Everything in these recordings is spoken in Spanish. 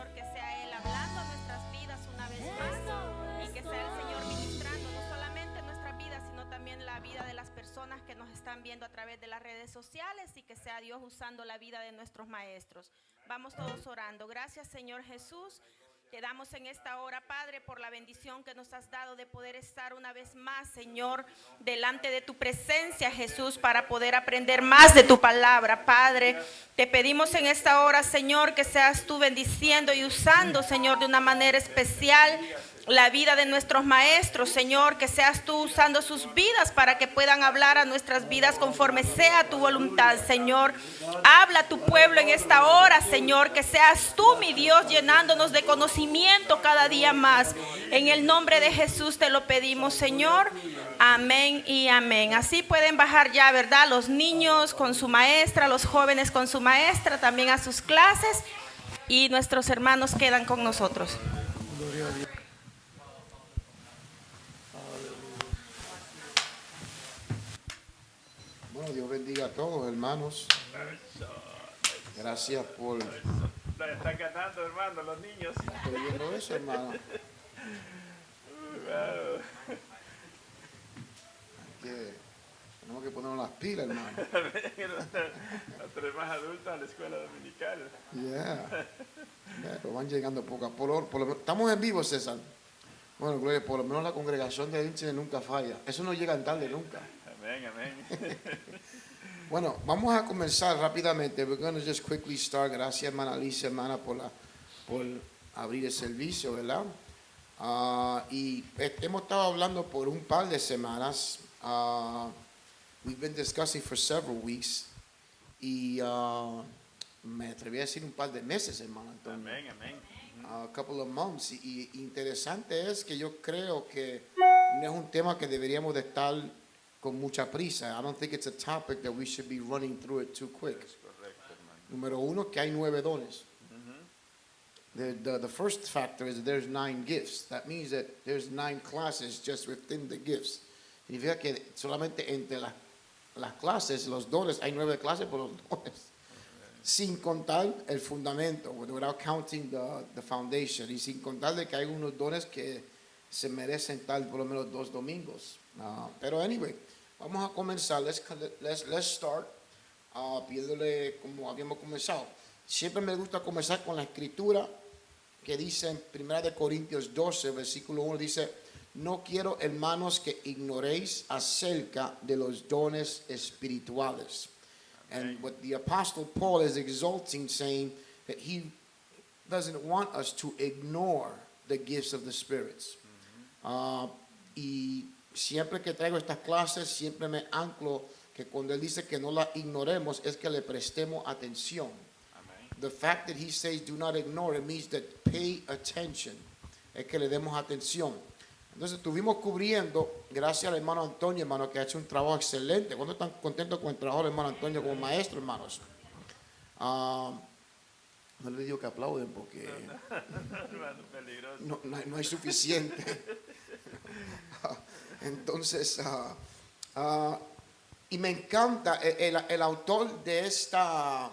Señor, que sea Él hablando a nuestras vidas una vez más y que sea el Señor ministrando no solamente nuestras vidas, sino también la vida de las personas que nos están viendo a través de las redes sociales y que sea Dios usando la vida de nuestros maestros. Vamos todos orando. Gracias, Señor Jesús. Te damos en esta hora, Padre, por la bendición que nos has dado de poder estar una vez más, Señor, delante de tu presencia, Jesús, para poder aprender más de tu palabra, Padre. Te pedimos en esta hora, Señor, que seas tú bendiciendo y usando, Señor, de una manera especial la vida de nuestros maestros, Señor, que seas tú usando sus vidas para que puedan hablar a nuestras vidas conforme sea tu voluntad, Señor. Habla a tu pueblo en esta hora, Señor, que seas tú, mi Dios, llenándonos de conocimiento cada día más. En el nombre de Jesús te lo pedimos, Señor. Amén y amén. Así pueden bajar ya, ¿verdad? Los niños con su maestra, los jóvenes con su maestra, también a sus clases, y nuestros hermanos quedan con nosotros. Gloria a Dios. Bueno, Dios bendiga a todos, hermanos. Gracias por Están ganando, hermano, los niños. creyendo eso, hermano. Tenemos que ponernos las pilas, hermano. Los tres más adultos a la escuela dominical. Yeah. Pero van llegando poco a poco. Estamos en vivo, César. Bueno, Gloria, por lo menos la congregación de Lince nunca falla. Eso no llega tarde nunca. Amén, amén. Bueno, vamos a comenzar rápidamente. We're going to just quickly start. Gracias, hermana Alicia, hermana, por abrir el servicio, ¿verdad? Y hemos estado hablando por un par de semanas. We've been discussing for several weeks. Y me atreví a decir un par de meses, hermano Antonio. Amén, amén. A couple of months. Y interesante es que yo creo que no es un tema que deberíamos de estar con mucha prisa. I don't think it's a topic that we should be running through it too quick. Es correcto, hermano. Número uno, que hay 9 dones. The first factor is that there's 9 gifts. That means that there's 9 classes just within the gifts. Significa que solamente entre las clases, los dones, hay 9 clases por los dones. Sin contar el fundamento, without counting the foundation. Y sin contar de que hay unos dones que se merecen tal por lo menos 2 domingos. Pero anyway, vamos a comenzar. Let's start. Pidiéndole como habíamos comenzado. Siempre me gusta comenzar con la escritura que dice en 1 Corintios 12, versículo 1, dice: no quiero, hermanos, que ignoréis acerca de los dones espirituales. And what the Apostle Paul is exalting, saying that he doesn't want us to ignore the gifts of the spirits. Y siempre que traigo estas clases, siempre me anclo que cuando él dice que no la ignoremos, es que le prestemos atención. Amén. The fact that he says do not ignore it means that pay attention. Es que le demos atención. Entonces estuvimos cubriendo, gracias al hermano Antonio, hermano, que ha hecho un trabajo excelente. ¿Cuándo están contentos con el trabajo del hermano Antonio como maestro, hermanos? No le digo que aplauden porque Hermano, peligroso. no hay suficiente. Entonces, y me encanta el autor de esta,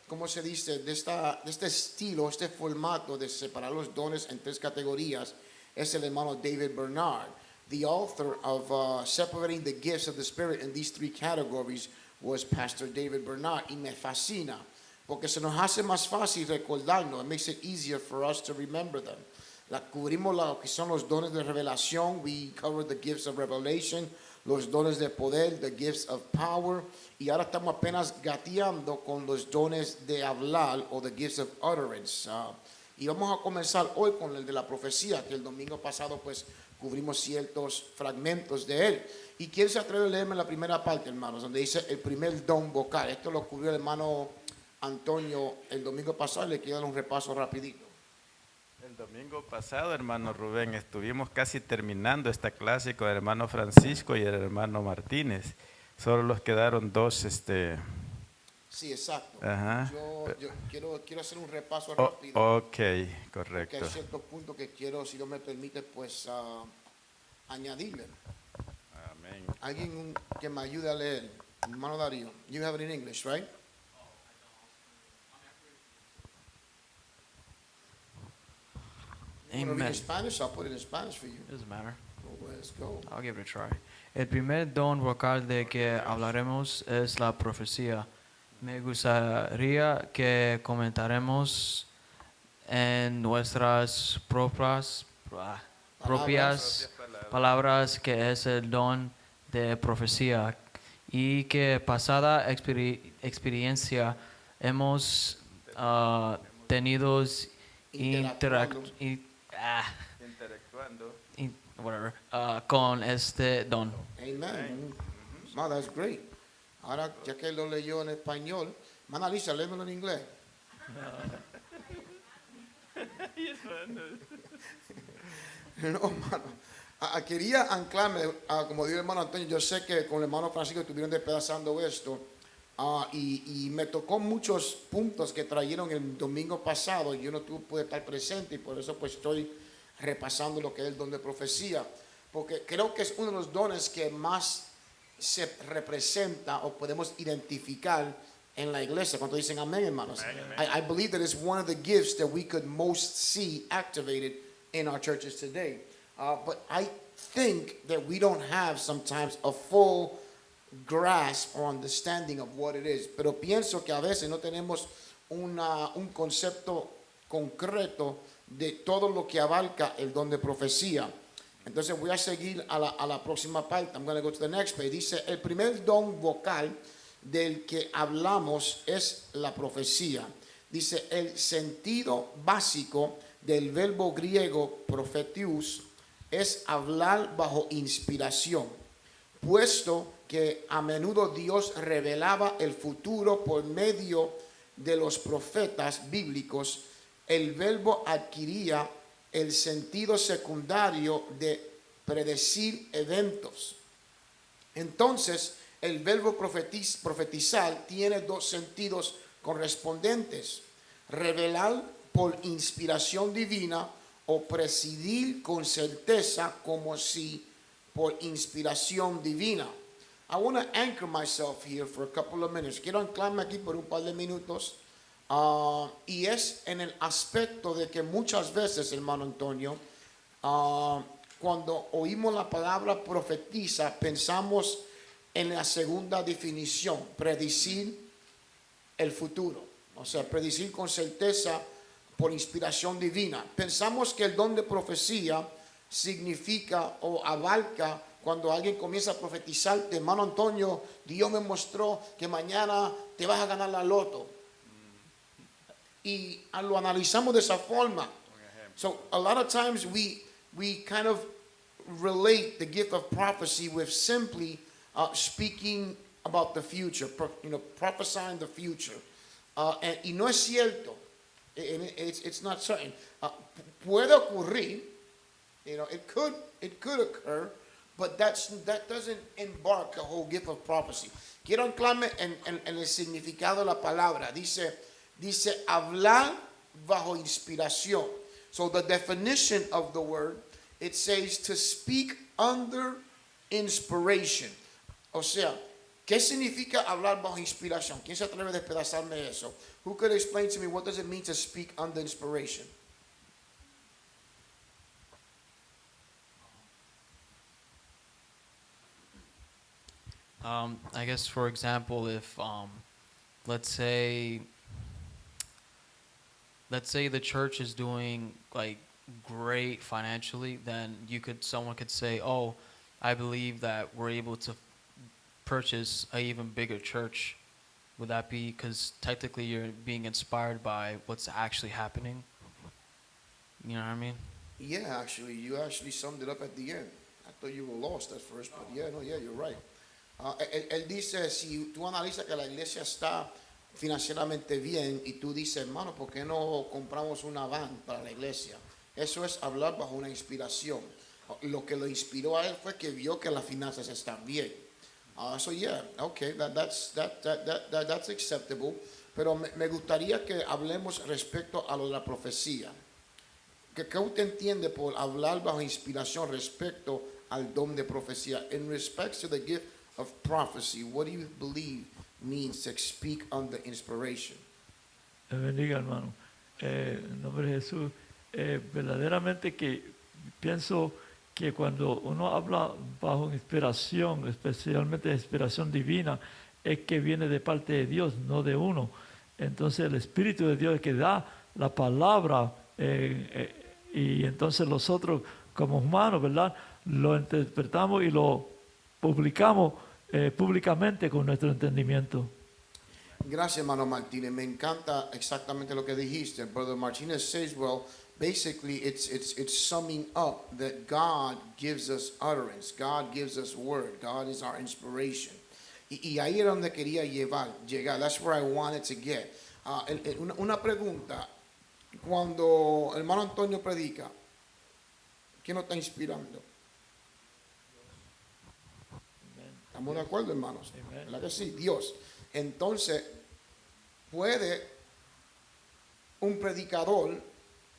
¿cómo se dice? De este estilo, este formato de separar los dones en 3 categorías, es el hermano David Bernard. The author of separating the gifts of the Spirit in these 3 categories was Pastor David Bernard. Y me fascina, porque se nos hace más fácil recordarnos. It makes it easier for us to remember them. Cubrimos lo que son los dones de revelación. We covered the gifts of revelation, los dones de poder, the gifts of power. Y ahora estamos apenas gateando con los dones de hablar o the gifts of utterance. Y vamos a comenzar hoy con el de la profecía, que el domingo pasado pues cubrimos ciertos fragmentos de él. ¿Y quién se atreve a leerme la primera parte, hermanos? Donde dice el primer don vocal. Esto lo cubrió el hermano Antonio el domingo pasado. Le quiero dar un repaso rapidito. El domingo pasado, hermano Rubén, estuvimos casi terminando esta clase con el hermano Francisco y el hermano Martínez. Solo nos quedaron 2. Sí, exacto. Ajá. Yo quiero hacer un repaso rápido. Ok, correcto. Porque hay ciertos puntos que quiero, si Dios me permite, pues añadirle. Amén. Alguien que me ayude a leer. Hermano Darío, you have it in English, right? You want to read Amen. in Spanish? I'll put it in Spanish for you. Doesn't matter. Oh, let's go. I'll give it a try. El primer don vocal de que hablaremos es la profecía. Me gustaría que comentaremos en nuestras propias palabras que es el don de profecía y que pasada experiencia hemos tenido Interactuando. con este don. Amen. Wow, that's great. Ahora, ya que lo leyó en español, Mana Lisa, léemelo en inglés. No, mano. Quería anclarme, como dijo el hermano Antonio, yo sé que con el hermano Francisco estuvieron despedazando esto, y me tocó muchos puntos que trajeron el domingo pasado, y yo no pude estar presente, y por eso pues estoy repasando lo que es el don de profecía, porque creo que es uno de los dones que más se representa o podemos identificar en la iglesia. Cuando dicen amén, hermanos. I believe that it's one of the gifts that we could most see activated in our churches today. But I think that we don't have sometimes a full grasp or understanding of what it is. Pero pienso que a veces no tenemos un concepto concreto de todo lo que abarca el don de profecía. Entonces voy a seguir a la próxima parte. I'm going to go to the next page. Dice, el primer don vocal del que hablamos es la profecía. Dice, el sentido básico del verbo griego profetius es hablar bajo inspiración, puesto que a menudo Dios revelaba el futuro por medio de los profetas bíblicos. El verbo adquiría el sentido secundario de predecir eventos. Entonces, el verbo profetizar tiene dos sentidos correspondientes: revelar por inspiración divina o presidir con certeza como si por inspiración divina. I want to anchor myself here for a couple of minutes. Quiero anclarme aquí por un par de minutos. Y es en el aspecto de que muchas veces, hermano Antonio, cuando oímos la palabra profetiza, pensamos en la segunda definición, predecir el futuro. O sea, predecir con certeza por inspiración divina. Pensamos que el don de profecía significa o abarca cuando alguien comienza a profetizar, hermano Antonio, Dios me mostró que mañana te vas a ganar la loto. Y lo analizamos de esa forma. So a lot of times we kind of relate the gift of prophecy with simply speaking about the future, prophesying the future. Y no es cierto. It's not certain. Puede ocurrir, it could occur, but that doesn't embark the whole gift of prophecy. Quiero anclarme en el significado de la palabra. Dice hablar bajo inspiración. So the definition of the word, it says to speak under inspiration. O sea, ¿qué significa hablar bajo inspiración? ¿Quién se atreve a despedazarme eso? Who could explain to me what does it mean to speak under inspiration? I guess, for example, if let's say the church is doing like great financially, then someone could say, "Oh, I believe that we're able to purchase an even bigger church." Would that be because technically you're being inspired by what's actually happening? You know what I mean? Yeah, actually, you actually summed it up at the end. I thought you were lost at first, but you're right. Él dice, si tú analizas que la iglesia está financieramente bien y tú dices, hermano, ¿por qué no compramos una van para la iglesia? Eso es hablar bajo una inspiración. Lo que lo inspiró a él fue que vio que las finanzas están bien. So yeah, okay, that's acceptable. Pero me gustaría que hablemos respecto a lo de la profecía. ¿Qué usted entiende por hablar bajo inspiración respecto al don de profecía? In respect to the gift of prophecy, what do you believe means to speak under inspiration? Bendiga, hermano. En nombre de Jesús, verdaderamente que pienso que cuando uno habla bajo inspiración, especialmente inspiración divina, es que viene de parte de Dios, no de uno. Entonces el Espíritu de Dios es el que da la palabra y entonces nosotros como humanos, ¿verdad? Lo interpretamos y lo publicamos públicamente con nuestro entendimiento. Gracias, hermano Martínez. Me encanta exactamente lo que dijiste. Brother Martinez says, well, basically it's summing up that God gives us utterance. God gives us word. God is our inspiration. Y ahí era donde quería llegar. That's where I wanted to get. Una pregunta. Cuando el hermano Antonio predica, ¿quién nos está inspirando? ¿Estamos de acuerdo, hermanos? Amen. ¿Verdad que sí? Dios. Entonces, ¿puede un predicador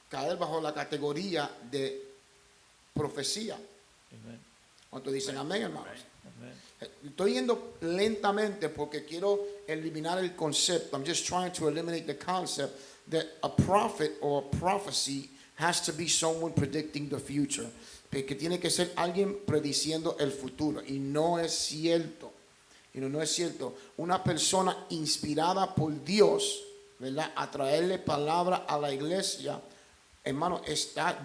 caer bajo la categoría de profecía? Amen. ¿Cuántos dicen amén, hermanos? Amen. Estoy yendo lentamente porque quiero eliminar el concepto. I'm just trying to eliminate the concept that a prophet or a prophecy has to be someone predicting the future. Que tiene que ser alguien prediciendo el futuro. Y no es cierto. No es cierto. Una persona inspirada por Dios, ¿verdad? A traerle palabra a la iglesia, hermano,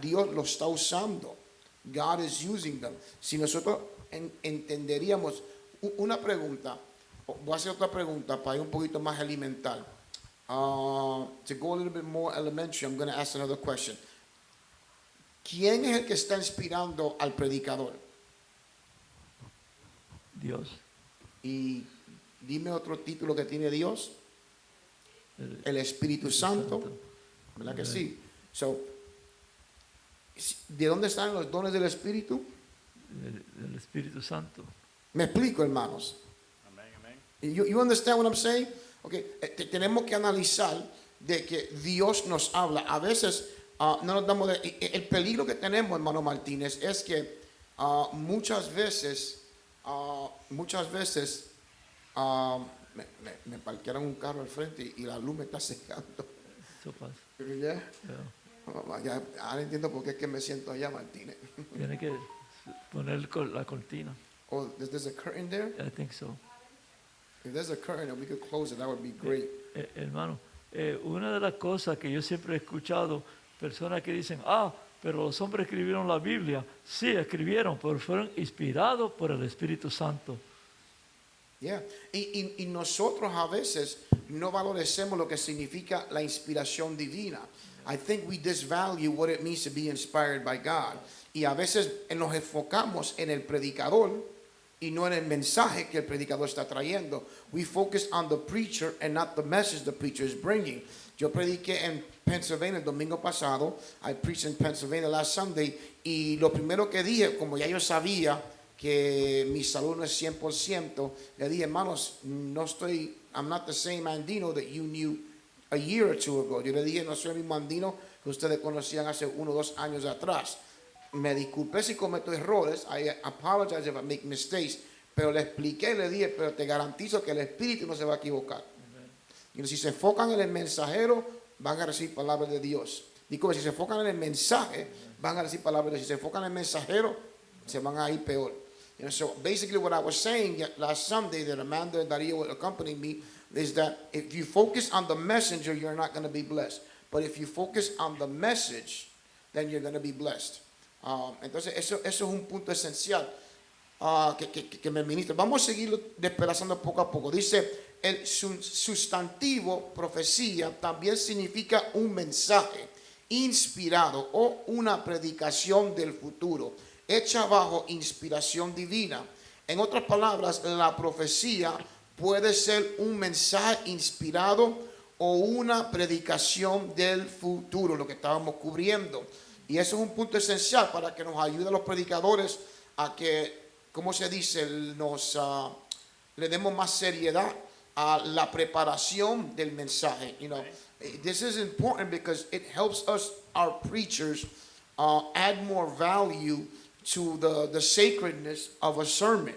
Dios lo está usando. God is using them. Si nosotros entenderíamos una pregunta, voy a hacer otra pregunta para ir un poquito más elemental. To go a little bit more elementary, I'm going to ask another question. ¿Quién es el que está inspirando al predicador? Dios. Y dime otro título que tiene Dios. El Espíritu Santo. ¿Verdad que sí? So, ¿de dónde están los dones del Espíritu? Del Espíritu Santo. Me explico, hermanos. Amén, amén. You understand what I'm saying? Okay. Tenemos que analizar de que Dios nos habla. A veces no nos damos el peligro que tenemos, hermano Martínez, es que muchas veces me parquearon un carro al frente y la luz me está secando. Eso pasa. ¿Ya? Yeah. Ahora entiendo por qué es que me siento allá, Martínez. Tiene que poner la cortina. Oh, there's a curtain there? I think so. If there's a curtain and we could close it, that would be great. Hermano, una de las cosas que yo siempre he escuchado, personas que dicen, pero los hombres escribieron la Biblia. Sí, escribieron, pero fueron inspirados por el Espíritu Santo. Yeah. Y nosotros a veces no valorecemos lo que significa la inspiración divina. I think we disvalue what it means to be inspired by God. Y a veces nos enfocamos en el predicador y no en el mensaje que el predicador está trayendo. We focus on the preacher and not the message the preacher is bringing. Yo prediqué en Pennsylvania el domingo pasado. I preached in Pennsylvania last Sunday. Y lo primero que dije, como ya yo sabía que mi salud no es 100%, le dije, hermanos, I'm not the same Andino that you knew a year or two ago. Yo le dije, no soy el mismo Andino que ustedes conocían hace 1 o 2 años atrás. Me disculpé si cometo errores. I apologize if I make mistakes. Pero le expliqué, le dije, pero te garantizo que el Espíritu no se va a equivocar. Y si se enfocan en el mensajero, van a recibir palabras de Dios. Digo, si se enfocan en el mensaje, van a recibir palabras de Dios. Si se enfocan en el mensajero, se van a ir peor. So basically what I was saying last Sunday that Amanda and Darío would accompany me is that if you focus on the messenger, you're not going to be blessed. But if you focus on the message, then you're going to be blessed. Entonces eso es un punto esencial que me ministra. Vamos a seguirlo despedazando poco a poco. Dice, el sustantivo profecía también significa un mensaje inspirado o una predicación del futuro, hecha bajo inspiración divina. En otras palabras, la profecía puede ser un mensaje inspirado o una predicación del futuro, lo que estábamos cubriendo. Y eso es un punto esencial para que nos ayude a los predicadores a que, ¿cómo se dice? Le demos más seriedad a la preparación del mensaje. You know, this is important because it helps us, our preachers, add more value to the sacredness of a sermon.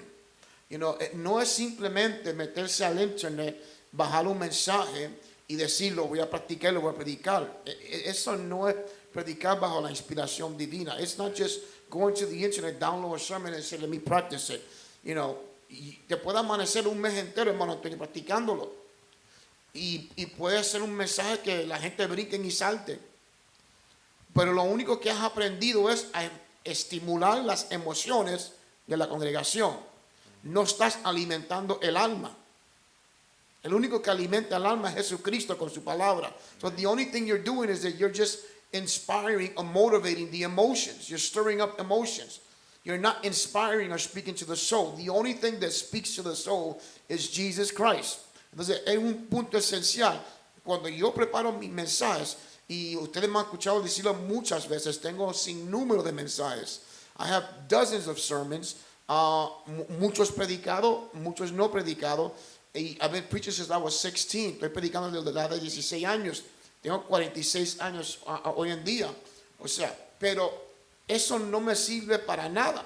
You know, no es simplemente meterse al internet, bajar un mensaje y decirlo, voy a practicar, lo voy a predicar. Eso no es predicar bajo la inspiración divina. It's not just going to the internet, download a sermon and say, let me practice it. You know, y te puede amanecer un mes entero, hermano Antonio, practicándolo. Y puede ser un mensaje que la gente brinque y salte. Pero lo único que has aprendido es a estimular las emociones de la congregación. No estás alimentando el alma. El único que alimenta el alma es Jesucristo con su palabra. So the only thing you're doing is that you're just inspiring or motivating the emotions. You're stirring up emotions. You're not inspiring or speaking to the soul. The only thing that speaks to the soul is Jesus Christ. Entonces, es un punto esencial. Cuando yo preparo mis mensajes, y ustedes me han escuchado decirlo muchas veces, tengo sin número de mensajes. I have dozens of sermons, muchos predicados, muchos no predicados. Y I've been preaching since I was 16. Estoy predicando desde la edad de 16 años. Tengo 46 años hoy en día. O sea, pero eso no me sirve para nada.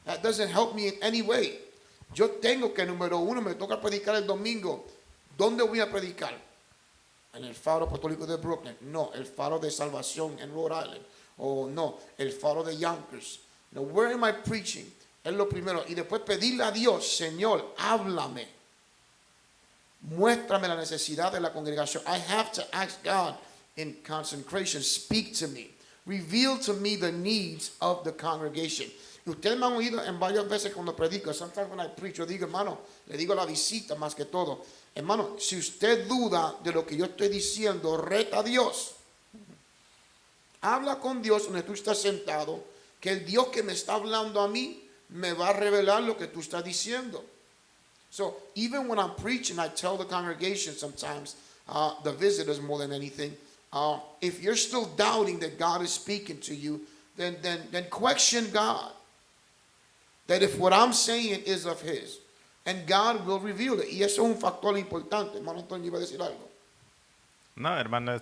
That doesn't help me in any way. Yo tengo que, número uno, me toca predicar el domingo. ¿Dónde voy a predicar? En el Faro Apostólico de Brooklyn. No, el Faro de Salvación en Rhode Island. O no, el Faro de Yonkers. Now, where am I preaching? Es lo primero. Y después pedirle a Dios, Señor, háblame. Muéstrame la necesidad de la congregación. I have to ask God in consecration, speak to me. Reveal to me the needs of the congregation. Y ustedes me han oído en varias veces cuando predico. Sometimes when I preach, yo digo, hermano, le digo a la visita más que todo. Hermano, si usted duda de lo que yo estoy diciendo, reta a Dios. Habla con Dios donde tú estás sentado, que el Dios que me está hablando a mí me va a revelar lo que tú estás diciendo. So even when I'm preaching, I tell the congregation sometimes, the visitors more than anything, if you're still doubting that God is speaking to you, then question God. That if what I'm saying is of His, and God will reveal it. Y eso es un factor importante. Hermano Antonio iba a decir algo. No, hermano,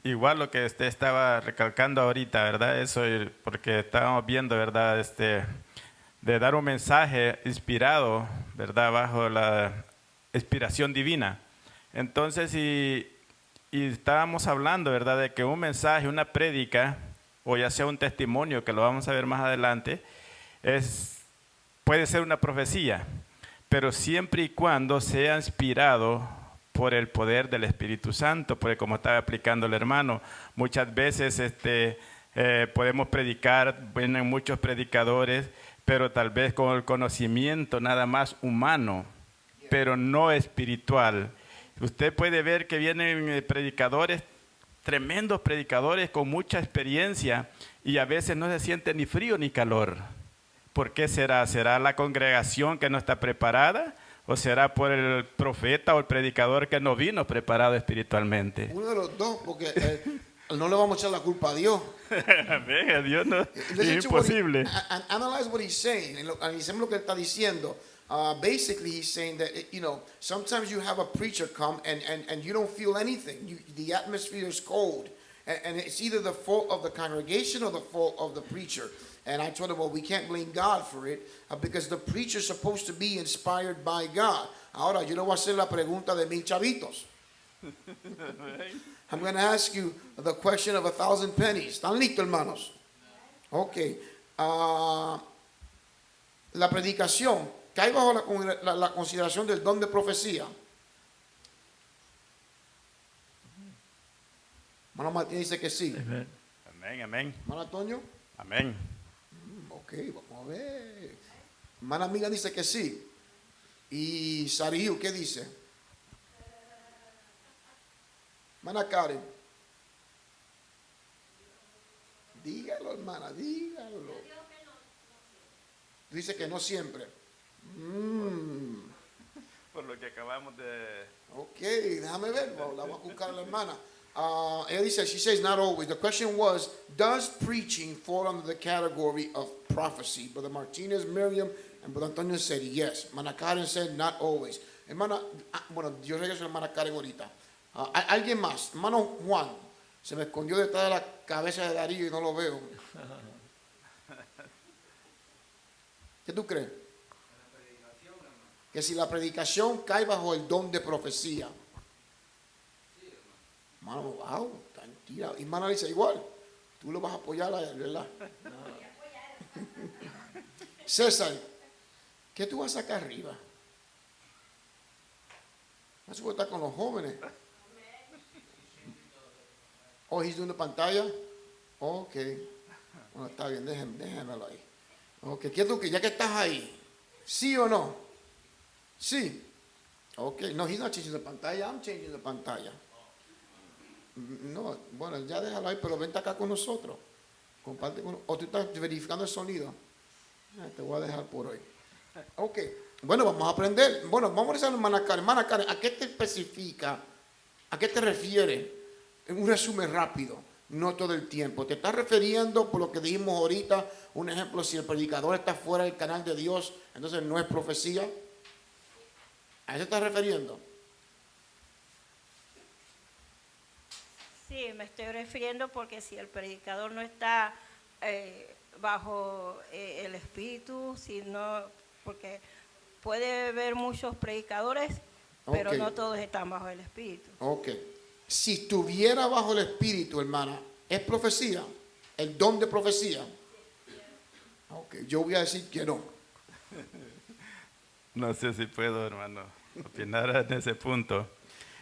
igual lo que usted estaba recalcando ahorita, ¿verdad? Eso, porque estábamos viendo, ¿verdad? De dar un mensaje inspirado, ¿verdad? Bajo la inspiración divina. Entonces, y estábamos hablando, ¿verdad? De que un mensaje, una prédica, o ya sea un testimonio, que lo vamos a ver más adelante, puede ser una profecía, pero siempre y cuando sea inspirado por el poder del Espíritu Santo, porque como estaba explicando el hermano, muchas veces podemos predicar, vienen muchos predicadores, pero tal vez con el conocimiento nada más humano, pero no espiritual. Usted puede ver que vienen predicadores, tremendos predicadores con mucha experiencia, y a veces no se siente ni frío ni calor. ¿Por qué será? ¿Será la congregación que no está preparada? ¿O será por el profeta o el predicador que no vino preparado espiritualmente? Uno de los dos, porque no le vamos a echar la culpa a Dios. Venga, Dios no, Listen es to what imposible. Analyze what he's saying. Analicemos lo que él está diciendo. Basically, he's saying that, sometimes you have a preacher come and you don't feel anything. The atmosphere is cold. And it's either the fault of the congregation or the fault of the preacher. And I told him, well, we can't blame God for it because the preacher is supposed to be inspired by God. Ahora, yo le voy a hacer la pregunta de mis chavitos. I'm going to ask you the question of 1,000 pennies. ¿Están listos, hermanos? Ok. La predicación cae bajo la consideración del don de profecía. Hermano Martín dice que sí. Amen. Amén, amén, Hermano Antonio. amén. Ok, vamos a ver. Hermana Mila dice que sí. Y Sariu, ¿qué dice? Hermana Karen. Dígalo, hermana, dígalo. Dice que no siempre. Por lo que acabamos de... Ok, déjame ver. La vamos a buscar a la hermana. Ella dice, she says not always. The question was, does preaching fall under the category of prophecy? Brother Martinez, Miriam, and Brother Antonio said yes. Hermana Karen said not always. Hermana, bueno, yo regreso a hermana Karen ahorita. ¿Alguien más? Hermano Juan, se me escondió detrás de la cabeza de Darío y no lo veo. ¿Qué tú crees? Que si la predicación cae bajo el don de profecía. Hermano, wow, tan tirado. Y hermana dice, igual, tú lo vas a apoyar a él, ¿verdad? César, ¿qué tú vas a sacar arriba? No se puede estar con los jóvenes. Oh, he's doing the pantalla. Ok. Bueno, está bien, déjenmelo ahí. Ok, ¿qué tú que ya que estás ahí? ¿Sí o no? Sí. Ok, no, he's not changing the pantalla, I'm changing the pantalla. No, bueno, ya déjalo ahí, pero vente acá con nosotros. Comparte con, o tú estás verificando el sonido. Te voy a dejar por hoy. Ok, bueno, vamos a aprender. Bueno, vamos a rezar, hermana Karen. Hermana Karen, ¿a qué te especifica? ¿A qué te refiere? En un resumen rápido, no todo el tiempo. ¿Te estás refiriendo, por lo que dijimos ahorita, un ejemplo, si el predicador está fuera del canal de Dios, entonces no es profecía? ¿A eso estás refiriendo? Sí, me estoy refiriendo porque si el predicador no está bajo el espíritu, sino porque puede haber muchos predicadores, pero Ok. no todos están bajo el espíritu. Ok. Si estuviera bajo el espíritu, hermana, ¿es profecía? ¿El don de profecía? Ok, yo voy a decir que no. No sé si puedo, hermano, opinar en ese punto.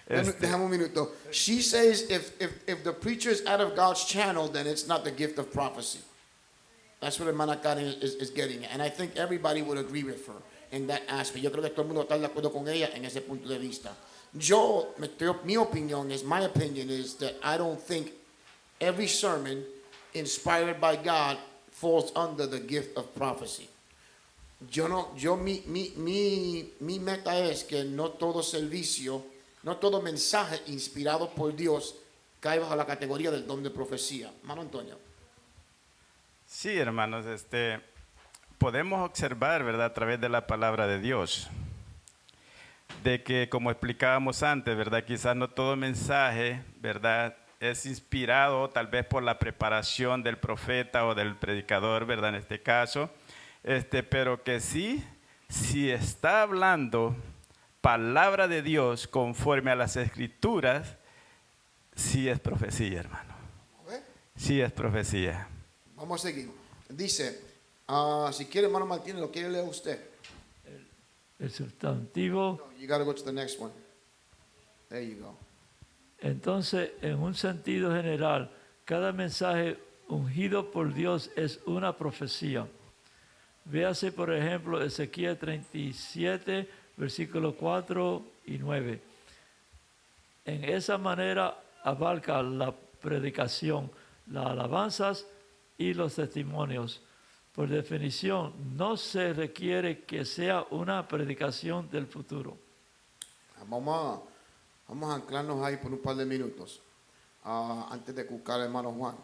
Déjame un minuto. She says if the preacher is out of God's channel, then it's not the gift of prophecy. That's what hermana Karen is getting at. And I think everybody would agree with her in that aspect. Yo creo que todo el mundo está de acuerdo con ella en ese punto de vista. Mi opinión is, my opinion is that I don't think every sermon inspired by God falls under the gift of prophecy. Mi meta es que no todo servicio, no todo mensaje inspirado por Dios cae bajo la categoría del don de profecía. Hermano Antonio. Sí, hermanos, podemos observar, ¿verdad?, a través de la palabra de Dios, de que, como explicábamos antes, ¿verdad?, quizás no todo mensaje, ¿verdad?, es inspirado tal vez por la preparación del profeta o del predicador, ¿verdad?, en este caso, pero que sí, si está hablando palabra de Dios conforme a las Escrituras, sí es profecía, hermano. Sí es profecía. Vamos a seguir. Dice, si quiere, hermano Martínez, ¿lo quiere leer usted? El sustantivo. No, you got to go to the next one. There you go. Entonces, en un sentido general, cada mensaje ungido por Dios es una profecía. Véase, por ejemplo, Ezequiel 37, versículos 4 y 9. En esa manera abarca la predicación, las alabanzas y los testimonios. Por definición, no se requiere que sea una predicación del futuro. Vamos a anclarnos ahí por un par de minutos antes de buscar al hermano Juan.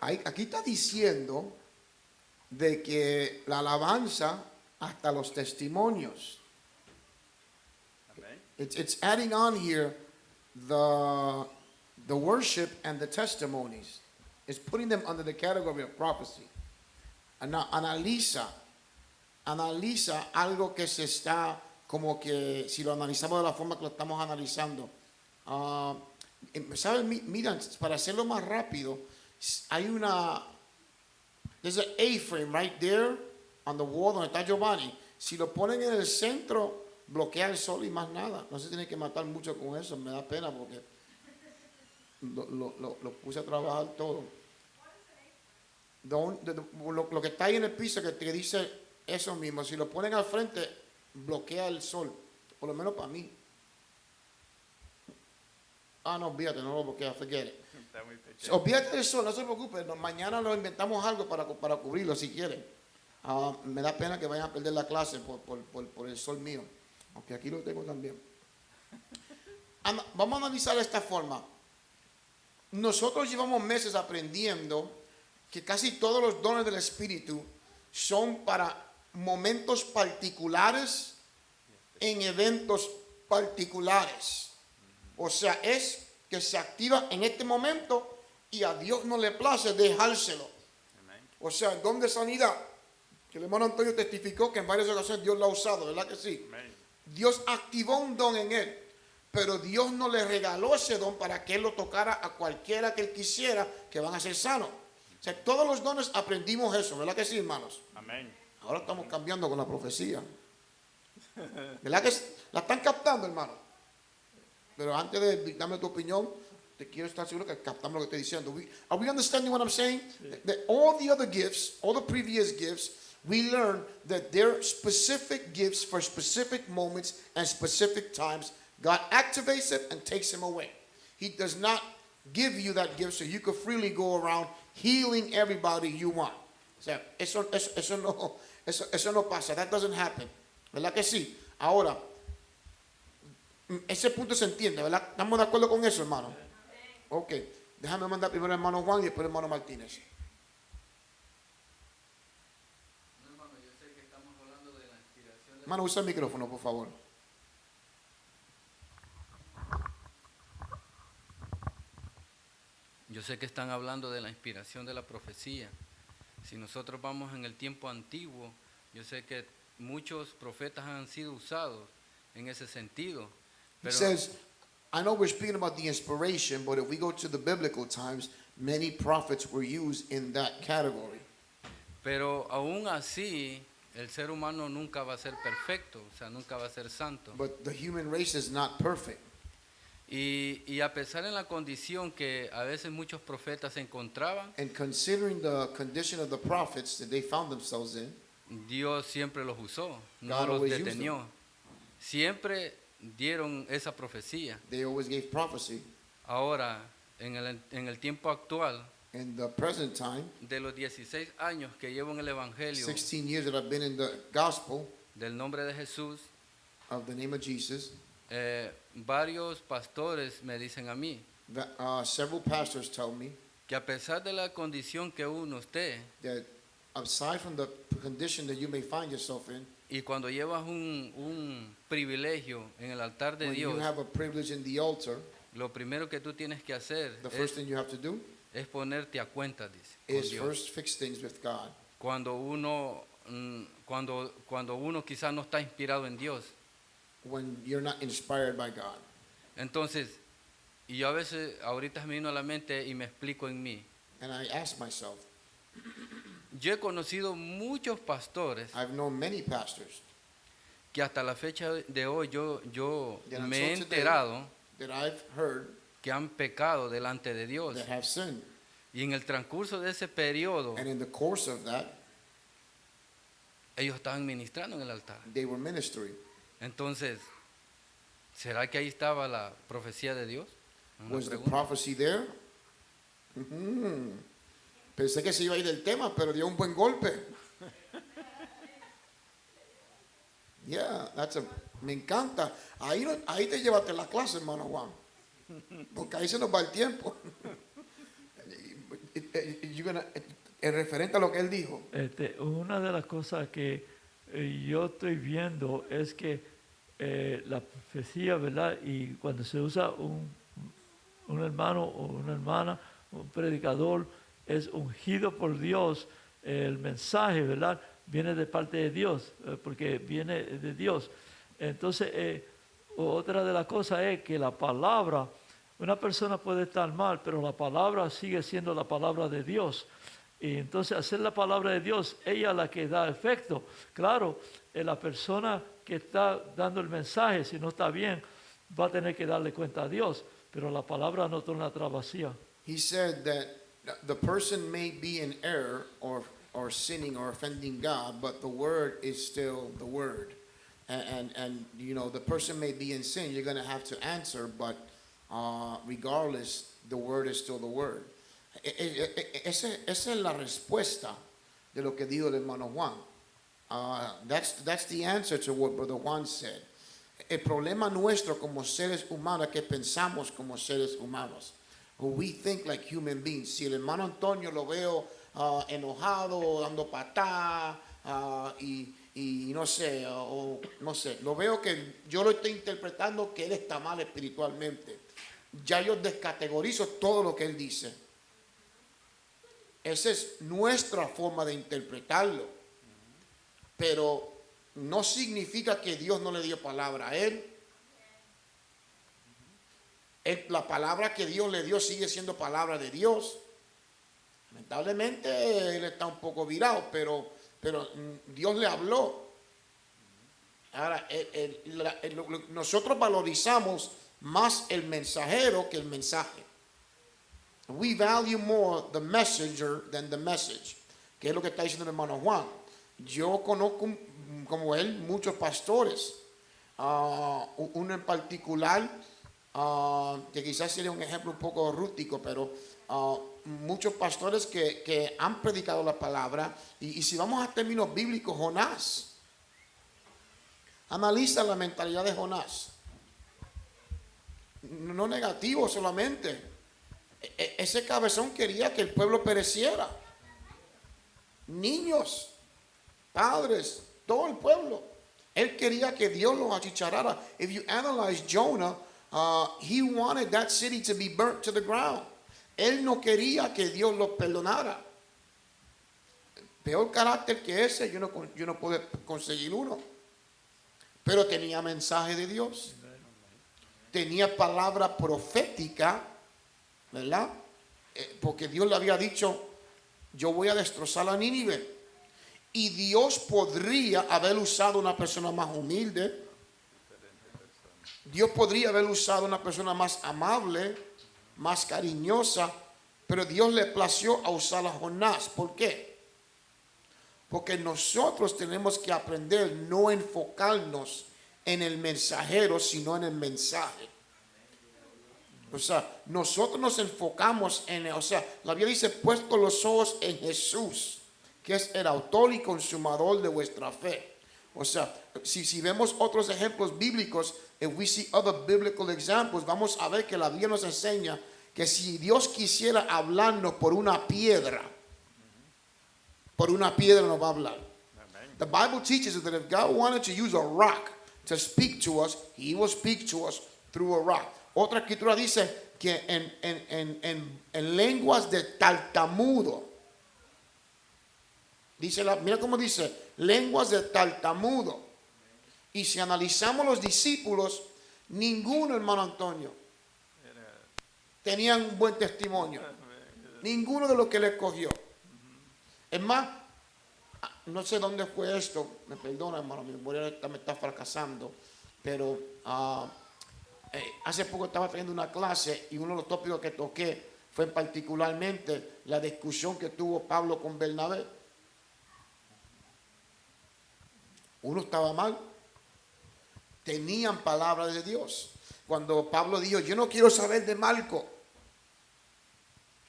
Aquí está diciendo de que la alabanza hasta los testimonios. It's adding on here the worship and the testimonies. It's putting them under the category of prophecy. Analiza algo que se está, como que si lo analizamos de la forma que lo estamos analizando. ¿Saben? Miren, para hacerlo más rápido, there's an A-frame right there on the wall donde está Giovanni. Si lo ponen en el centro, bloquea el sol y más nada. No se tiene que matar mucho con eso, me da pena porque lo puse a trabajar todo. Lo que está ahí en el piso que dice eso mismo, si lo ponen al frente, bloquea el sol, por lo menos para mí. No, olvídate, no lo bloquea, forget it. Olvídate del sol, no se preocupe, mañana lo inventamos algo para cubrirlo si quieren. Me da pena que vayan a perder la clase por el sol mío, aunque aquí lo tengo también. Vamos a analizar de esta forma. Nosotros llevamos meses aprendiendo que casi todos los dones del Espíritu son para momentos particulares en eventos particulares. O sea, es que se activa en este momento y a Dios no le place dejárselo. O sea, el don de sanidad, que el hermano Antonio testificó que en varias ocasiones Dios lo ha usado, ¿verdad que sí? Dios activó un don en él, Pero Dios no le regaló ese don para que él lo tocara a cualquiera que él quisiera, que van a ser sanos. O sea, todos los dones aprendimos eso, ¿verdad que sí, hermanos? Amén. Ahora estamos cambiando con la profecía. ¿Verdad que la están captando, hermano? Pero antes de darme tu opinión, te quiero estar seguro que captamos lo que estoy diciendo. Are we understanding what I'm saying? That all the other gifts, all the previous gifts, we learn that they're specific gifts for specific moments and specific times. God activates it and takes them away. He does not give you that gift so you can freely go around healing everybody you want. O sea, eso no pasa. That doesn't happen. ¿Verdad que sí? Ahora, ese punto se entiende, ¿verdad? ¿Estamos de acuerdo con eso, hermano? Ok. Déjame mandar primero al hermano Juan y después al hermano Martínez. Hermano, usa el micrófono, por favor. Yo sé que están hablando de la inspiración de la profecía. Si nosotros vamos en el tiempo antiguo, yo sé que muchos profetas han sido usados en ese sentido. He Pero, says, I know we're speaking about the inspiration, but if we go to the biblical times, many prophets were used in that category. pero aún así, el ser humano nunca va a ser perfecto, o sea, nunca va a ser santo. But the human race is not perfect. Y a pesar en la condición que a veces muchos profetas se encontraban, And considering the condition of the prophets that they found themselves in, Dios siempre los usó, no God los always used detenió. Siempre dieron esa profecía. they always gave prophecy. Ahora, en el tiempo actual, In the present time, de los 16 años que llevo en el Evangelio 16 years that I've been in the gospel del nombre de Jesús, of the name of Jesus, varios pastores me dicen a mí that, several pastors tell me que a pesar de la condición que uno esté, that aside from the condition that you may find yourself in, y cuando llevas un privilegio en el altar de when you Dios, have a privilege in the altar, lo primero que tú tienes que hacer the first thing you have to do es ponerte a cuenta, dice, con is Dios. first fix things with God. Cuando uno quizás no está inspirado en Dios. When you're not inspired by God. Entonces, y yo a veces, ahorita me vino a la mente y me explico en mí. And I ask myself, Yo he conocido muchos pastores I've known many pastors que hasta la fecha de hoy yo that me he until today enterado that I've heard que han pecado delante de Dios. that have sinned. Y en el transcurso de ese periodo, And in the course of that, ellos estaban ministrando en el altar. they were ministering. Entonces, ¿será que ahí estaba la profecía de Dios? Una Was the pregunta. prophecy there? Mhm. Pensé que se iba a ir del tema, pero dio un buen golpe. Yeah, me encanta. Ahí te llevaste la clase, hermano Juan. Porque ahí se nos va el tiempo. En referente a lo que él dijo. Una de las cosas que yo estoy viendo es que la profecía, ¿verdad? Y cuando se usa un hermano o una hermana, un predicador, es ungido por Dios, el mensaje, ¿verdad? Viene de parte de Dios, porque viene de Dios. Entonces, otra de las cosas es que la palabra, una persona puede estar mal, pero la palabra sigue siendo la palabra de Dios. Y entonces hacer la palabra de Dios, ella es la que da efecto. Claro, la persona que está dando el mensaje, si no está bien, va a tener que darle cuenta a Dios, pero la palabra no torna atrás vacía. He said that the person may be in error or sinning or offending God, but the word is still the word. And you know, the person may be in sin, you're going to have to answer, but regardless, the word is still the word. Esa es la respuesta de lo que dijo el hermano Juan. That's the answer to what Brother Juan said. El problema nuestro como seres humanos es que pensamos como seres humanos. We think like human beings. Si el hermano Antonio lo veo enojado, dando patá, y no sé, no sé, lo veo que yo lo estoy interpretando que él está mal espiritualmente. Ya yo descategorizo todo lo que él dice. Esa es nuestra forma de interpretarlo. Pero no significa que Dios no le dio palabra a él. La palabra que Dios le dio sigue siendo palabra de Dios. Lamentablemente él está un poco virado, pero Dios le habló. Ahora, nosotros valorizamos más el mensajero que el mensaje. We value more the messenger than the message. Que es lo que está diciendo el hermano Juan. Yo conozco, como él, muchos pastores. Uno en particular, que quizás sería un ejemplo un poco rústico, pero muchos pastores que han predicado la palabra. Y si vamos a términos bíblicos, Jonás. Analiza la mentalidad de Jonás. No negativo solamente. Ese cabezón quería que el pueblo pereciera. Niños, padres, todo el pueblo. Él quería que Dios los achicharara. If you analyze Jonah, he wanted that city to be burnt to the ground. Él no quería que Dios los perdonara. Peor carácter que ese, yo no puedo conseguir uno. Pero tenía mensaje de Dios. Tenía palabra profética, ¿verdad? Porque Dios le había dicho, yo voy a destrozar a Nínive. Y Dios podría haber usado una persona más humilde. Dios podría haber usado una persona más amable, más cariñosa. Pero Dios le plació a usar a Jonás. ¿Por qué? Porque nosotros tenemos que aprender no enfocarnos en el mensajero, sino en el mensaje. O sea, nosotros nos enfocamos la Biblia dice, puesto los ojos en Jesús, que es el autor y consumador de vuestra fe. O sea, si vemos otros ejemplos bíblicos, if we see other biblical examples, vamos a ver que la Biblia nos enseña que si Dios quisiera hablarnos por una piedra nos va a hablar. The Bible teaches us that if God wanted to use a rock to speak to us, He will speak to us through a rock. Otra escritura dice que en lenguas de tartamudo. Mira cómo dice, lenguas de tartamudo. Y si analizamos los discípulos, ninguno, hermano Antonio, tenían un buen testimonio. Ninguno de los que le escogió. Es más, no sé dónde fue esto, me perdona, hermano, mi memoria me está fracasando, pero hace poco estaba teniendo una clase y uno de los tópicos que toqué fue particularmente la discusión que tuvo Pablo con Bernabé. Uno estaba mal, tenían palabra de Dios. Cuando Pablo dijo, yo no quiero saber de Marco,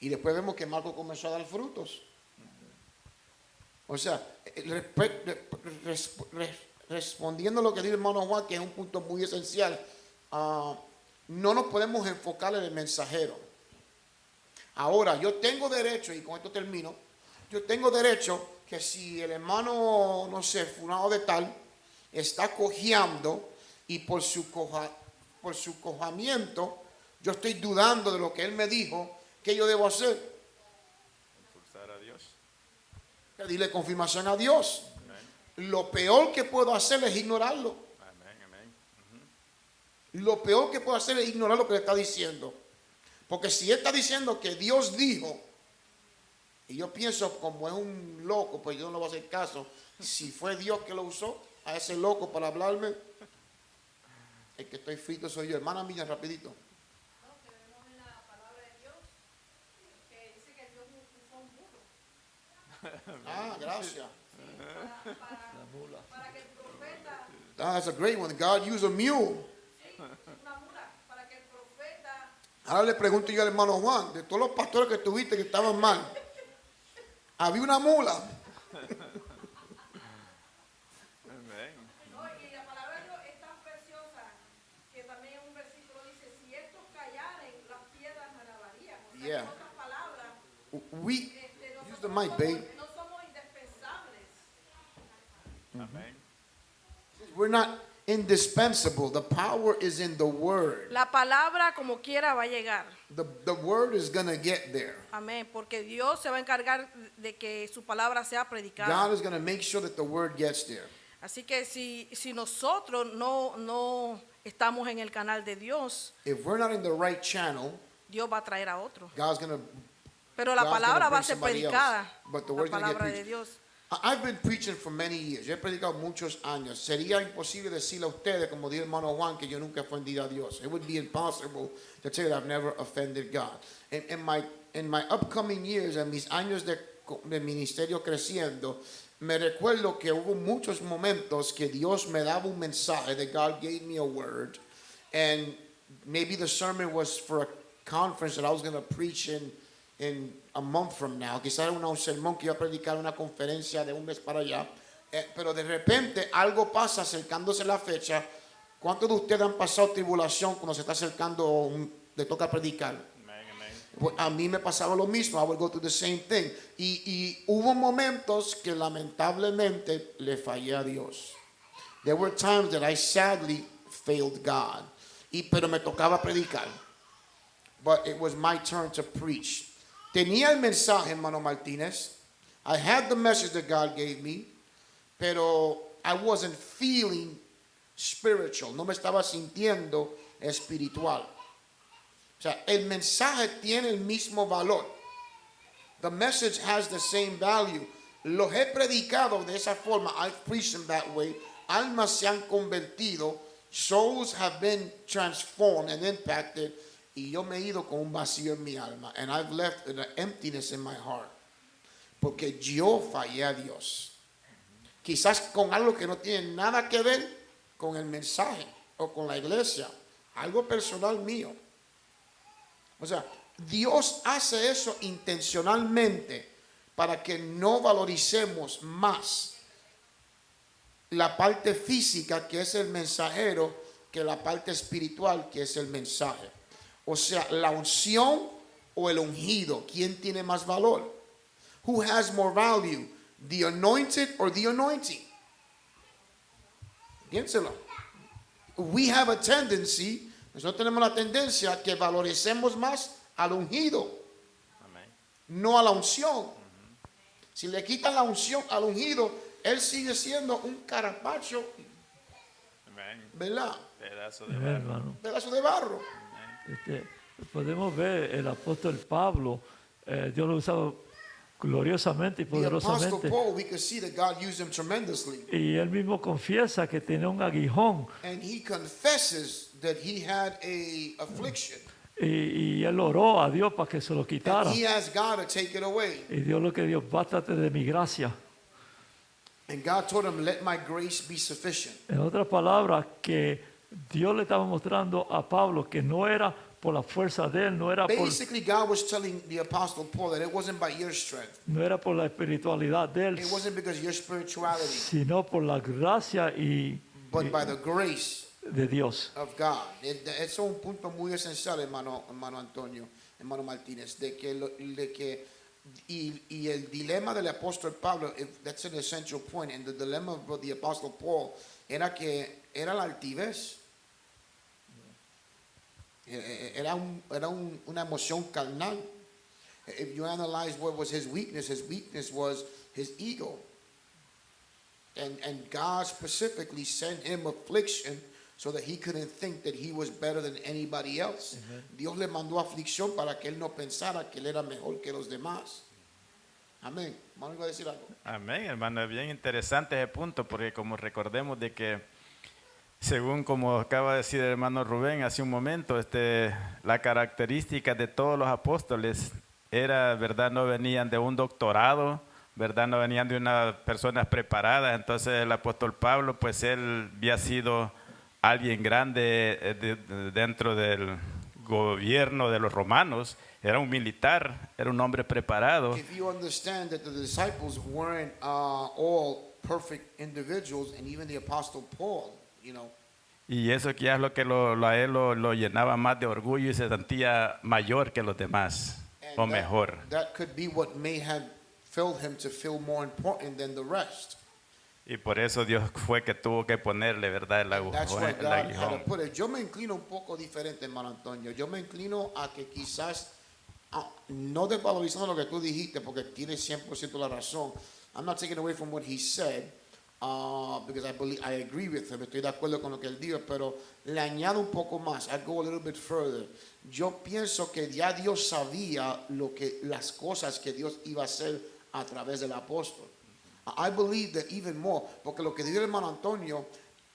y después vemos que Marco comenzó a dar frutos. O sea, respondiendo a lo que dice el hermano Juan, que es un punto muy esencial, no nos podemos enfocar en el mensajero. Ahora, yo tengo derecho, y con esto termino, yo tengo derecho que si el hermano, no sé, fulano de tal, está cojeando y por su cojamiento, yo estoy dudando de lo que él me dijo, ¿qué yo debo hacer? Impulsar a Dios. Pedirle confirmación a Dios. Amén. Lo peor que puedo hacer es ignorarlo. Amén, amén. Lo peor que puedo hacer es ignorar lo que le está diciendo. Porque si él está diciendo que Dios dijo, y yo pienso como es un loco, pues yo no le voy a hacer caso. Si fue Dios que lo usó a ese loco para hablarme, el que estoy frito soy yo. Hermana mía, rapidito. Ah, gracias. That's a great one. God used a mule. Ahora le pregunto yo al hermano Juan, de todos los pastores que tuviste que estaban mal, había una mula. No, y la palabra de Dios es tan preciosa que también en un versículo dice, si estos callaren, las piedras me alabarían. O sea, Yeah. en otras palabras, Use the mic, babe. no somos indispensables. Amén. We're not indispensable. The power is in the word. La palabra como quiera va a llegar. The word is going to get there. Amén, porque Dios se va a encargar de que su palabra sea predicada. God is going to make sure that the word gets there. Así que si nosotros no estamos en el canal de Dios, If we're not in the right channel, Dios va a traer a otro. God's going to Pero la God's palabra gonna va a bring ser somebody else, predicada, but the la word's gonna get palabra de preached. Dios. I've been preaching for many years. Yo he predicado muchos años. Sería imposible decirle a ustedes, como dijo el hermano Juan, que yo nunca he ofendido a Dios. It would be impossible to tell you that I've never offended God. In my upcoming years, en mis años de ministerio creciendo, me recuerdo que hubo muchos momentos que Dios me daba un mensaje, that God gave me a word, and maybe the sermon was for a conference that I was going to preach in a month from now. Quizás era un sermón que iba a predicar en una conferencia de un mes para allá. Pero de repente algo pasa acercándose la fecha. ¿Cuántos de ustedes han pasado tribulación cuando se está acercando, le toca predicar? Pues a mí me pasaba lo mismo. I would go through the same thing. Y hubo momentos que lamentablemente le fallé a Dios. There were times that I sadly failed God. Pero me tocaba predicar. But it was my turn to preach. Tenía el mensaje, hermano Martínez. I had the message that God gave me, pero I wasn't feeling spiritual. No me estaba sintiendo espiritual. O sea, el mensaje tiene el mismo valor. The message has the same value. Los he predicado de esa forma. I've preached them that way. Almas se han convertido. Souls have been transformed and impacted. Y yo me he ido con un vacío en mi alma. And I've left an emptiness in my heart. Porque yo fallé a Dios. Quizás con algo que no tiene nada que ver con el mensaje o con la iglesia. Algo personal mío. O sea, Dios hace eso intencionalmente para que no valoricemos más la parte física, que es el mensajero, que la parte espiritual, que es el mensaje. O sea, la unción o el ungido, ¿quién tiene más valor? Who has more value? The anointed or the anointing? Piénselo. We have a tendency, nosotros tenemos la tendencia que valoricemos más al ungido, no a la unción. Si le quitan la unción al ungido, él sigue siendo un carapacho, ¿verdad? Pedazo de Amén, barro. hermano. Pedazo de barro. Podemos ver el apóstol Pablo, Dios lo usaba gloriosamente y The Apostle poderosamente. Paul, we could see that God used him tremendously. Y él mismo confiesa que tenía un aguijón And he confesses that he had a affliction. y él oró a Dios para que se lo quitara. And he asked God to take it away. Y Dios lo que Dios, bástate de mi gracia. And God told him, let my grace be sufficient. En otras palabras, que Dios le estaba mostrando a Pablo que no era por la fuerza de él, no era Basically, God was telling the Apostle Paul that it wasn't by your strength. por la espiritualidad de él, It wasn't because of your spirituality, sino por la gracia but by the grace de Dios. of God. Eso es un punto muy esencial, hermano Antonio, hermano Martínez, de que y el dilema del apóstol Pablo, that's an essential point, and the dilemma of the Apostle Paul era la altivez. Era una emoción carnal. If you analyze what was his weakness was his ego. And God specifically sent him affliction so that he couldn't think that he was better than anybody else. Dios le mandó aflicción para que él no pensara que él era mejor que los demás. Amén. Hermano, iba a decir algo. Amén, hermano. Es bien interesante ese punto, porque como recordemos de que, según como acaba de decir el hermano Rubén hace un momento, la característica de todos los apóstoles era, ¿verdad? No venían de un doctorado, ¿verdad? No venían de unas personas preparadas. Entonces el apóstol Pablo, pues él había sido alguien grande dentro del gobierno de los romanos. Era un militar, era un hombre preparado. If you understand that the disciples weren't all perfect individuals, and even the apostle Paul, you know. Y eso que es lo que a él lo llenaba más de orgullo y se sentía mayor que los demás, o mejor. That could be what may have filled him to feel more important than the rest. Y por eso Dios fue que tuvo que ponerle, ¿verdad?, That's why el God had to aguijón. put it. Yo me inclino un poco diferente, hermano Antonio. Yo me inclino a que quizás, no desvalorizando lo que tú dijiste, porque tienes 100% la razón. I'm not taking away from what he said, because I agree with him, estoy de acuerdo con lo que él dijo, pero le añado un poco más. I go a little bit further. Yo pienso que ya Dios sabía las cosas que Dios iba a hacer a través del apóstol. I believe that even more, porque lo que dijo el hermano Antonio,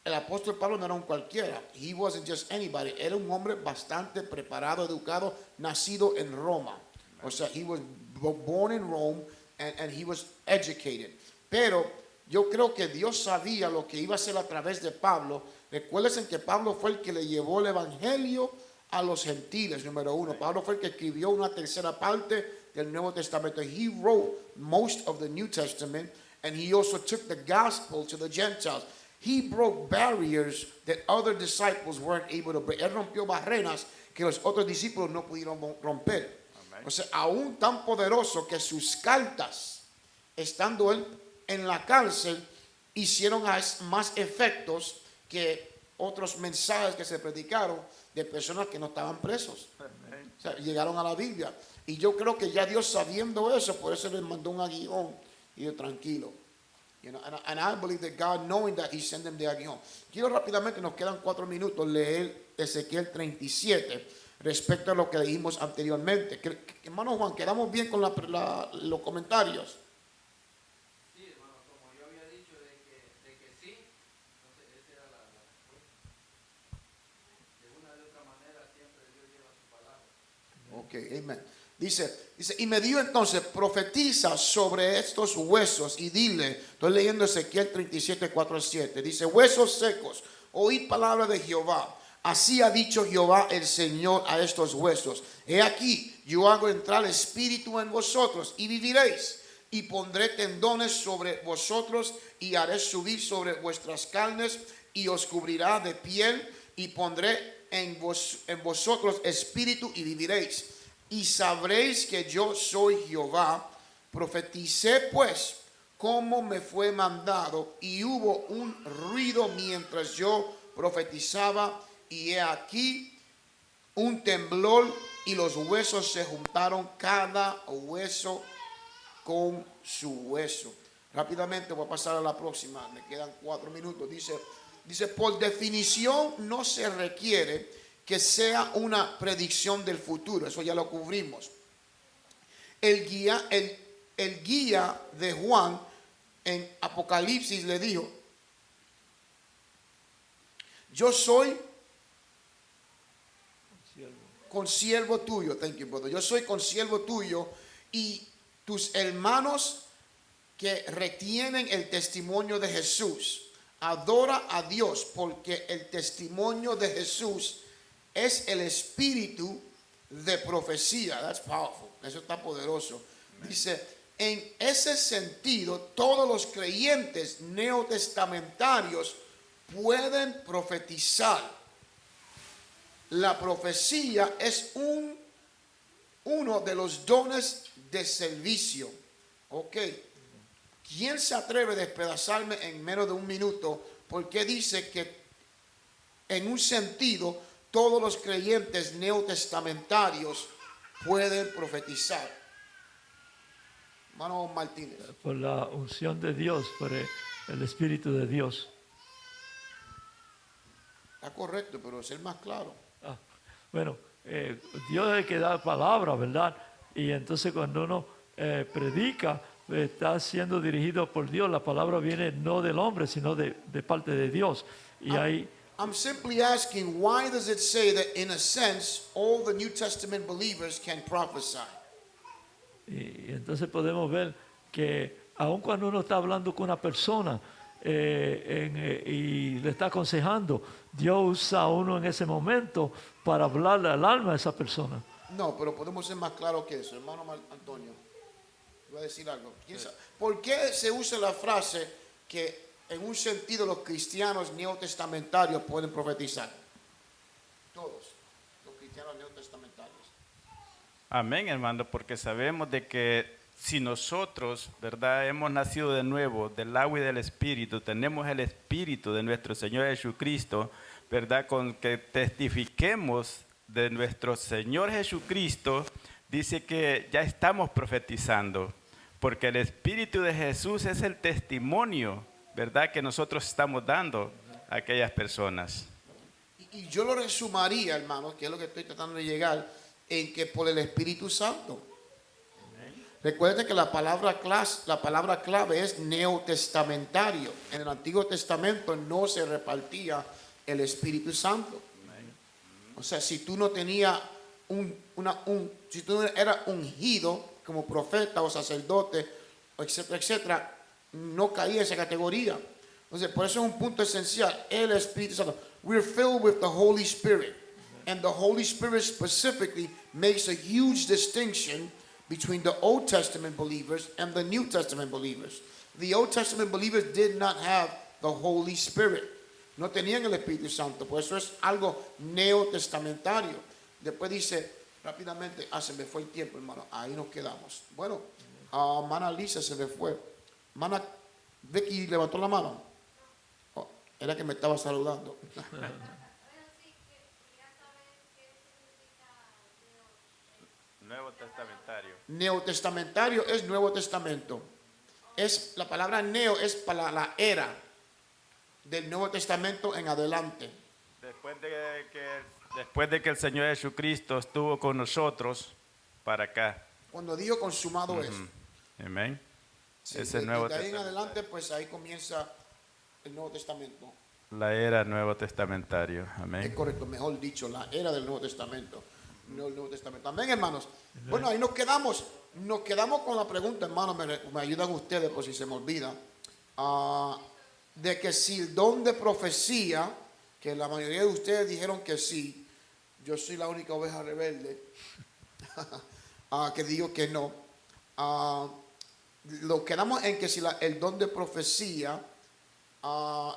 el apóstol Pablo no era un cualquiera. He wasn't just anybody. Era un hombre bastante preparado, educado, nacido en Roma. O sea, he was born in Rome and he was educated. Pero yo creo que Dios sabía lo que iba a hacer a través de Pablo. Recuérdense que Pablo fue el que le llevó el evangelio a los gentiles, número uno. Pablo fue el que escribió una tercera parte del Nuevo Testamento. He wrote most of the New Testament, and he also took the gospel to the Gentiles. He broke barriers that other disciples weren't able to break. Él rompió barreras que los otros discípulos no pudieron romper. O sea, aún tan poderoso que sus cartas, estando él en la cárcel, hicieron más efectos que otros mensajes que se predicaron de personas que no estaban presos. O sea, llegaron a la Biblia. Y yo creo que ya Dios, sabiendo eso, por eso les mandó un aguijón y yo tranquilo. You know, and I believe that God, knowing that, He sent them the aguijón. Quiero rápidamente, nos quedan 4 minutos, leer Ezequiel 37 respecto a lo que leímos anteriormente. Hermano Juan, ¿quedamos bien con los comentarios? Sí, hermano, como yo había dicho de que sí, entonces esa era la respuesta. De una de otra manera siempre Dios lleva su palabra. Ok, amén. Dice, y me dio entonces, profetiza sobre estos huesos y dile, estoy leyendo Ezequiel 37, 4 al 7, dice, huesos secos, oíd palabra de Jehová. Así ha dicho Jehová el Señor a estos huesos. He aquí, yo hago entrar espíritu en vosotros y viviréis. Y pondré tendones sobre vosotros y haré subir sobre vuestras carnes y os cubrirá de piel y pondré en vosotros espíritu y viviréis. Y sabréis que yo soy Jehová. Profeticé pues como me fue mandado y hubo un ruido mientras yo profetizaba y he aquí un temblor y los huesos se juntaron cada hueso con su hueso. Rápidamente voy a pasar a la próxima, me quedan 4 minutos. Dice, por definición no se requiere que sea una predicción del futuro, eso ya lo cubrimos. El guía de Juan en Apocalipsis le dijo, yo soy consiervo tuyo, thank you brother, yo soy consiervo tuyo y tus hermanos que retienen el testimonio de Jesús. Adora a Dios porque el testimonio de Jesús es el espíritu de profecía. That's powerful. Eso está poderoso. Dice, en ese sentido, todos los creyentes neotestamentarios pueden profetizar. La profecía es uno de los dones de servicio. Ok. ¿Quién se atreve a despedazarme en menos de 1 minuto? Porque dice que en un sentido todos los creyentes neotestamentarios pueden profetizar. Hermano Martínez. Por la unción de Dios, por el Espíritu de Dios. Está correcto, pero ser más claro. Bueno, Dios es el que da palabra, ¿verdad? Y entonces cuando uno predica, está siendo dirigido por Dios. La palabra viene no del hombre, sino de parte de Dios. Y ahí... I'm simply asking, why does it say that in a sense all the New Testament believers can prophesy? Y entonces podemos ver que aun cuando uno está hablando con una persona y le está aconsejando, Dios usa a uno en ese momento para hablarle al alma a esa persona. No, pero podemos ser más claros que eso. Hermano Antonio, voy a decir algo. ¿Por qué se usa la frase que en un sentido los cristianos neotestamentarios pueden profetizar? Todos los cristianos neotestamentarios. Amén, hermano, porque sabemos de que si nosotros, ¿verdad?, hemos nacido de nuevo del agua y del Espíritu, tenemos el Espíritu de nuestro Señor Jesucristo, ¿verdad?, con que testifiquemos de nuestro Señor Jesucristo, dice que ya estamos profetizando, porque el Espíritu de Jesús es el testimonio ¿verdad?, que nosotros estamos dando a aquellas personas. Y yo lo resumiría, hermanos, que es lo que estoy tratando de llegar, en que por el Espíritu Santo. Recuerden que la palabra clave es neotestamentario. En el Antiguo Testamento no se repartía el Espíritu Santo. O sea, si tú no tenías si tú no eras ungido como profeta o sacerdote, etcétera, etcétera, no caía esa categoría. Entonces, por eso es un punto esencial, el Espíritu Santo. We're filled with the Holy Spirit. And the Holy Spirit specifically makes a huge distinction between the Old Testament believers and the New Testament believers. The Old Testament believers did not have the Holy Spirit. No tenían el Espíritu Santo. Por eso es algo neotestamentario. Después dice rápidamente, se me fue el tiempo, hermano. Ahí nos quedamos. Bueno, Mana Lisa se me fue. Mana Vicky levantó la mano. Oh, era que me estaba saludando. Nuevo Testamentario. Neotestamentario es Nuevo Testamento. La palabra neo es para la era del Nuevo Testamento en adelante. Después de que el Señor Jesucristo estuvo con nosotros para acá. Cuando dijo consumado es. Amén. Sí, Ese desde Nuevo ahí en Testamento. adelante, pues ahí comienza el Nuevo Testamento. La era Nuevo Testamentario. Es Amén. correcto, mejor dicho, la era del Nuevo Testamento. No el Nuevo Testamento. Amén, hermanos. Bueno, ahí nos quedamos. Nos quedamos con la pregunta, hermanos. Me ayudan ustedes por si se me olvida. De que si el don de profecía, que la mayoría de ustedes dijeron que sí, yo soy la única oveja rebelde que digo que no. Lo quedamos en que si el don de profecía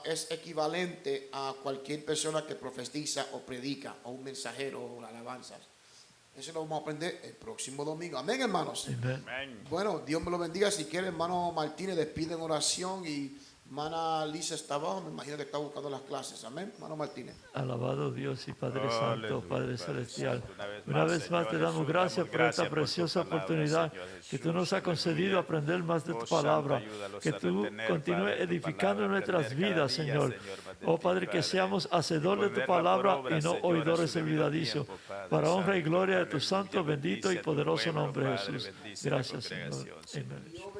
es equivalente a cualquier persona que profetiza o predica, o un mensajero o alabanzas. Eso lo vamos a aprender el próximo domingo. Amén, hermanos. Amén. Bueno, Dios me lo bendiga. Si quiere, hermano Martínez, despide en oración y hermana Lisa está abajo. Me imagino que está buscando las clases. Amén, hermano Martínez. Alabado Dios y Padre Santo, Aleluya, Padre Padre Celestial. Santo. Una vez más Señor te damos Jesús, gracias damos por gracias esta por tu preciosa palabra, oportunidad Señor que tú Jesús. nos has concedido Aleluya. aprender más de Oh, tu Santo, palabra, ayúdalos que a tú retener, continúes Padre, tu edificando palabra, nuestras aprender cada vidas, día, Señor. más de Oh ti, Padre, que Padre. seamos hacedores de tu Ponerla por palabra obra, y no Señor, a oidores su debido olvidadizos, tiempo, Padre para honra y Santo. gloria de tu Aleluya. santo, bendito y Bendice a tu poderoso pueblo, nombre, Padre, Jesús. bendice la Gracias, Señor. congregación, Señor. Amén.